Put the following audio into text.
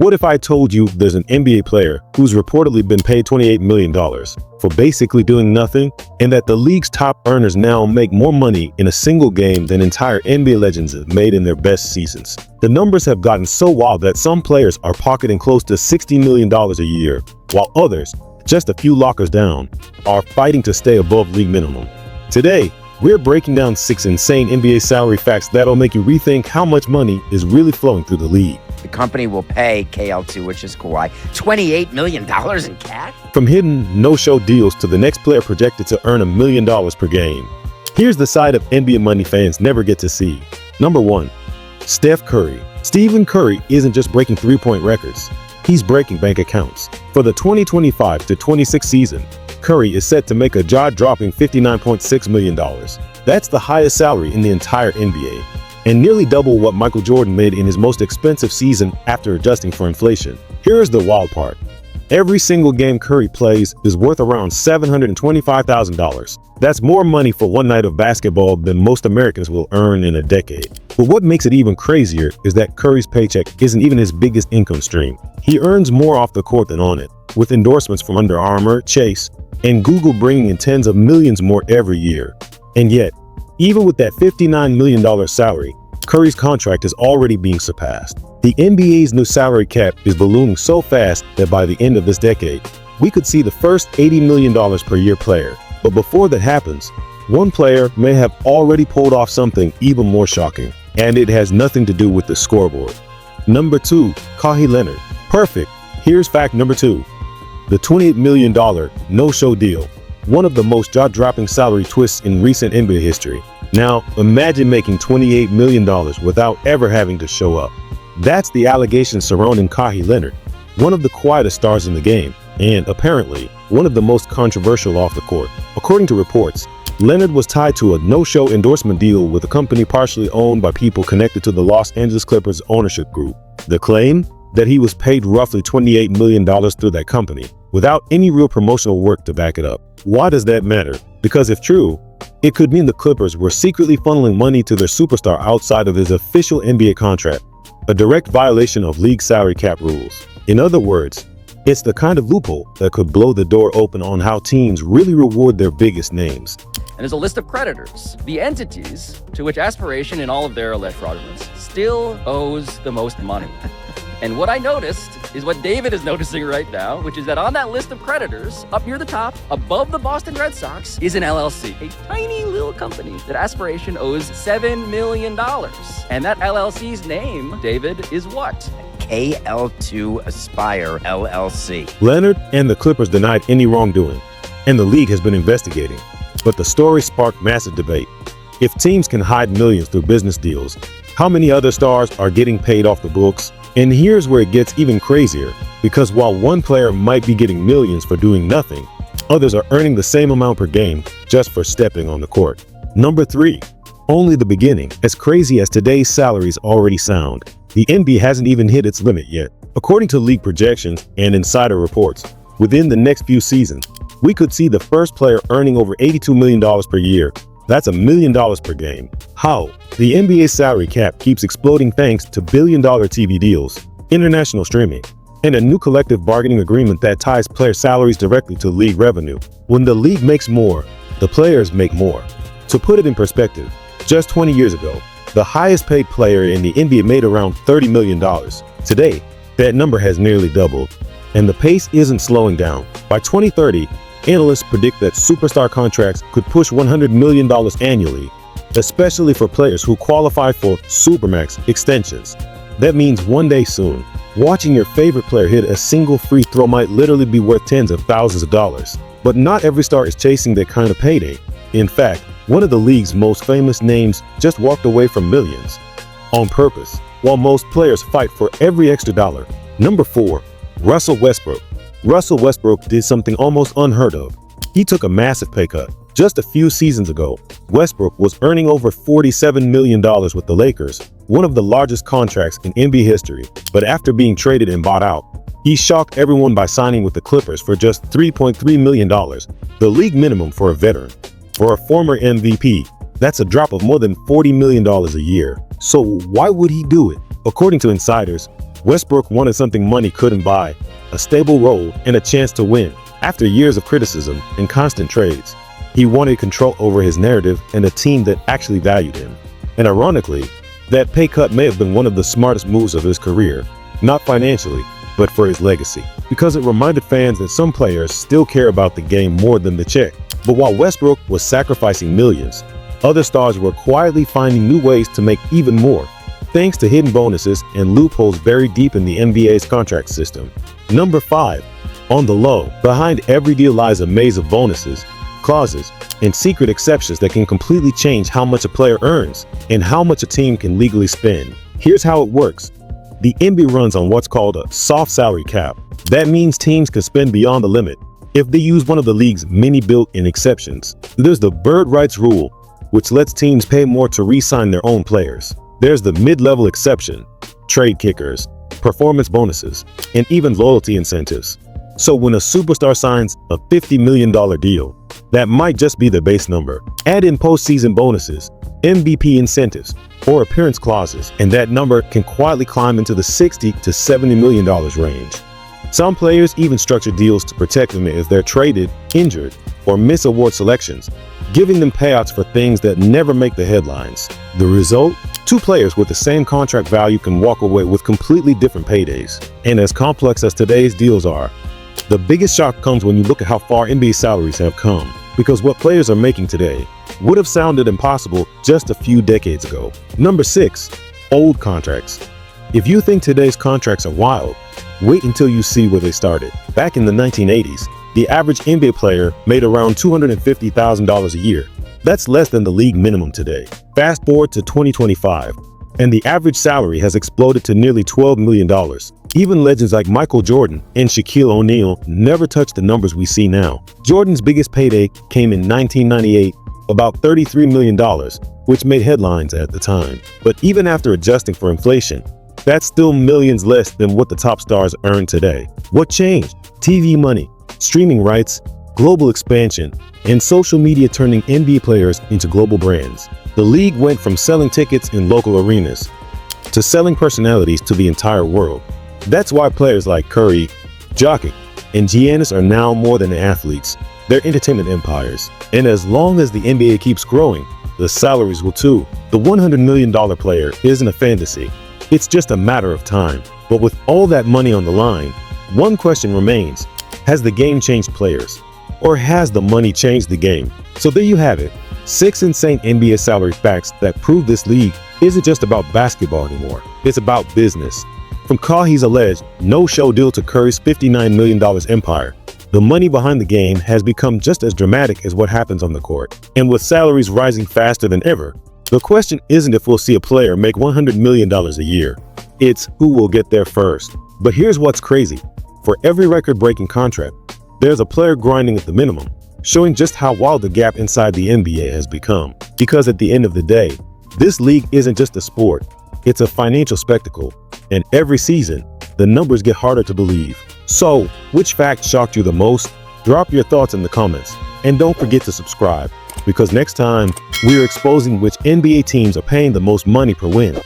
What if I told you there's an NBA player who's reportedly been paid $28 million for basically doing nothing, and that the league's top earners now make more money in a single game than entire NBA legends have made in their best seasons? The numbers have gotten so wild that some players are pocketing close to $60 million a year, while others, just a few lockers down, are fighting to stay above league minimum. Today, we're breaking down 6 insane NBA salary facts that'll make you rethink how much money is really flowing through the league. The company will pay KL2, which is Kawhi, $28 million in cash? From hidden no-show deals to the next player projected to earn $1 million per game. Here's the side of NBA money fans never get to see. Number 1. Steph Curry. Stephen Curry isn't just breaking three-point records. He's breaking bank accounts. For the 2025-26 season, Curry is set to make a jaw-dropping $59.6 million. That's the highest salary in the entire NBA, and nearly double what Michael Jordan made in his most expensive season after adjusting for inflation. Here's the wild part. Every single game Curry plays is worth around $725,000. That's more money for one night of basketball than most Americans will earn in a decade. But what makes it even crazier is that Curry's paycheck isn't even his biggest income stream. He earns more off the court than on it, with endorsements from Under Armour, Chase, and Google bringing in tens of millions more every year. And yet, even with that $59 million salary, Curry's contract is already being surpassed. The NBA's new salary cap is ballooning so fast that by the end of this decade, we could see the first $80 million per year player. But before that happens, one player may have already pulled off something even more shocking, and it has nothing to do with the scoreboard. Number 2, Kawhi Leonard. Perfect. Here's fact number 2. The $28 million no-show deal, one of the most jaw-dropping salary twists in recent NBA history. Now, imagine making $28 million without ever having to show up. That's the allegation surrounding Kawhi Leonard, one of the quietest stars in the game, and apparently one of the most controversial off the court. According to reports, Leonard was tied to a no-show endorsement deal with a company partially owned by people connected to the Los Angeles Clippers ownership group. The claim? That he was paid roughly $28 million through that company, without any real promotional work to back it up. Why does that matter? Because if true, it could mean the Clippers were secretly funneling money to their superstar outside of his official NBA contract, a direct violation of league salary cap rules. In other words, it's the kind of loophole that could blow the door open on how teams really reward their biggest names. And there's a list of creditors, the entities to which Aspiration in all of their alleged fraudulence still owes the most money. And what I noticed is what David is noticing right now, which is that on that list of creditors, up near the top, above the Boston Red Sox, is an LLC, a tiny little company that Aspiration owes $7 million. And that LLC's name, David, is what? KL2 Aspire LLC. Leonard and the Clippers denied any wrongdoing, and the league has been investigating. But the story sparked massive debate. If teams can hide millions through business deals, how many other stars are getting paid off the books? And here's where it gets even crazier, because while one player might be getting millions for doing nothing, others are earning the same amount per game just for stepping on the court. Number 3, only the beginning. As crazy as today's salaries already sound, the NBA hasn't even hit its limit yet. According to league projections and insider reports, within the next few seasons, we could see the first player earning over $82 million per year. That's $1 million per game. How? The NBA salary cap keeps exploding thanks to billion-dollar TV deals, international streaming, and a new collective bargaining agreement that ties player salaries directly to league revenue. When the league makes more, the players make more. To put it in perspective, just 20 years ago, the highest paid player in the NBA made around $30 million. Today, that number has nearly doubled, and the pace isn't slowing down. By 2030, analysts predict that superstar contracts could push $100 million annually, especially for players who qualify for Supermax extensions. That means one day soon, watching your favorite player hit a single free throw might literally be worth tens of thousands of dollars. But not every star is chasing that kind of payday. In fact, one of the league's most famous names just walked away from millions on purpose, while most players fight for every extra dollar. Number 4, Russell Westbrook. Russell Westbrook did something almost unheard of. He took a massive pay cut. Just a few seasons ago, Westbrook was earning over $47 million with the Lakers, one of the largest contracts in NBA history. But after being traded and bought out, he shocked everyone by signing with the Clippers for just $3.3 million, the league minimum for a veteran. For a former MVP, that's a drop of more than $40 million a year. So why would he do it? According to insiders, Westbrook wanted something money couldn't buy, a stable role and a chance to win. After years of criticism and constant trades, he wanted control over his narrative and a team that actually valued him. And ironically, that pay cut may have been one of the smartest moves of his career, not financially, but for his legacy, because it reminded fans that some players still care about the game more than the check. But while Westbrook was sacrificing millions, other stars were quietly finding new ways to make even more, thanks to hidden bonuses and loopholes buried deep in the NBA's contract system. Number 5. On the low, behind every deal lies a maze of bonuses, clauses, and secret exceptions that can completely change how much a player earns and how much a team can legally spend. Here's how it works. The NBA runs on what's called a soft salary cap. That means teams can spend beyond the limit if they use one of the league's many built-in exceptions. There's the bird rights rule, which lets teams pay more to re-sign their own players. There's the mid-level exception, trade kickers, performance bonuses, and even loyalty incentives. So when a superstar signs a $50 million deal, that might just be the base number. Add in postseason bonuses, MVP incentives, or appearance clauses, and that number can quietly climb into the $60 to $70 million range. Some players even structure deals to protect them if they're traded, injured, or miss award selections, giving them payouts for things that never make the headlines. The result? Two players with the same contract value can walk away with completely different paydays. And as complex as today's deals are, the biggest shock comes when you look at how far NBA salaries have come, because what players are making today would have sounded impossible just a few decades ago. Number 6. Old contracts. If you think today's contracts are wild, wait until you see where they started. Back in the 1980s, the average NBA player made around $250,000 a year. That's less than the league minimum today. Fast forward to 2025, and the average salary has exploded to nearly $12 million. Even legends like Michael Jordan and Shaquille O'Neal never touched the numbers we see now. Jordan's biggest payday came in 1998, about $33 million, which made headlines at the time. But even after adjusting for inflation, that's still millions less than what the top stars earn today. What changed? TV money, streaming rights, global expansion, and social media turning NBA players into global brands. The league went from selling tickets in local arenas to selling personalities to the entire world. That's why players like Curry, Jokic, and Giannis are now more than athletes. They're entertainment empires. And as long as the NBA keeps growing, the salaries will too. The $100 million player isn't a fantasy. It's just a matter of time. But with all that money on the line, one question remains. Has the game changed players? Or has the money changed the game? So there you have it. 6 insane NBA salary facts that prove this league isn't just about basketball anymore. It's about business. From Kawhi's alleged no-show deal to Curry's $59 million empire, the money behind the game has become just as dramatic as what happens on the court. And with salaries rising faster than ever, the question isn't if we'll see a player make $100 million a year. It's who will get there first. But here's what's crazy. For every record-breaking contract, there's a player grinding at the minimum, showing just how wild the gap inside the NBA has become. Because at the end of the day, this league isn't just a sport, it's a financial spectacle. And every season, the numbers get harder to believe. So, which fact shocked you the most? Drop your thoughts in the comments. And don't forget to subscribe, because next time, we're exposing which NBA teams are paying the most money per win.